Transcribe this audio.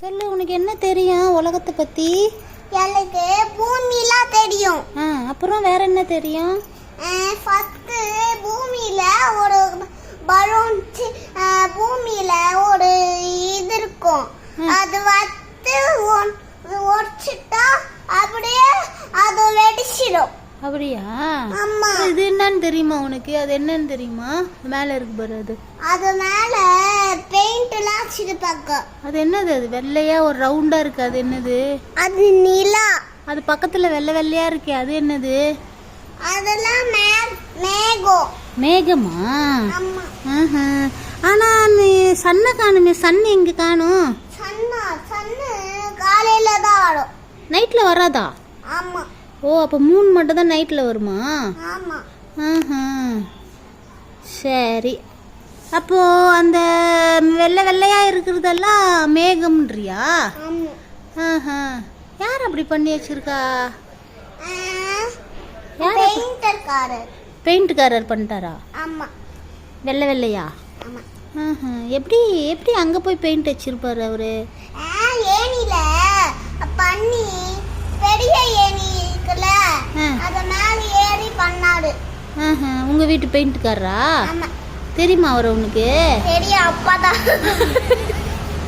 சொல்லு, உனக்கு என்ன தெரியும் உலகத்தை பத்தி? எனக்கு பூமிலாம் தெரியும். அப்புறம் வேற என்ன தெரியும்? ஃபர்ஸ்ட் பூமியில ஒரு பலூன், பூமியில ஒரு இது இருக்கும். அது வந்து ஒடிச்சிட்டா அப்படியே அது வெடிச்சிடும். அப்படியா? ஆமா. இது என்னன்னு தெரியுமா உனக்கு? அது என்னன்னு தெரியுமா? மேல இருக்கு பாரு, அது மேல பெயிண்ட் எல்லாம் வச்சிருப்பாங்க. அது என்னது? அது வெள்ளையா ஒரு ரவுண்டா இருக்கு, அது என்னது? அது நிலா. அது பக்கத்துல வெள்ளை வெள்ளையா இருக்கே, அது என்னது? அதெல்லாம் மேகம். மேகமா? ஆமா. ஆனா நீ சன்ன காணுமே, சன் எங்க காணும்? சன்னு காலையில தான் வரும், நைட்ல வராதா? ஆமா. ஓ, அப்ப மூன் மட்டும் தான் நைட்ல வருமா? ஆமா. சரி, அப்போ அந்த வெள்ளை வெள்ளையா இருக்கிறதெல்லாம் மேகம்ன்றியா? ஆமா. யார் அப்படி பண்ணி வச்சிருக்கா? பெயிண்ட்காரர் பண்ணிட்டாரா? ஆமா. வெள்ளை வெள்ளையா? ஆமா. எப்படி எப்படி அங்க போய் பெயிண்ட் வச்சிருப்பாரு அவரு? ஏனில பண்ணி பெரிய ஏனி இருக்குல்ல, அத மேல ஏறி பண்ணாரு. உங்க வீட்டு பெயிண்ட்காரரா? ஆமா. தெரியுமா அவரு உனக்கு? தெரியும், அப்பதான்.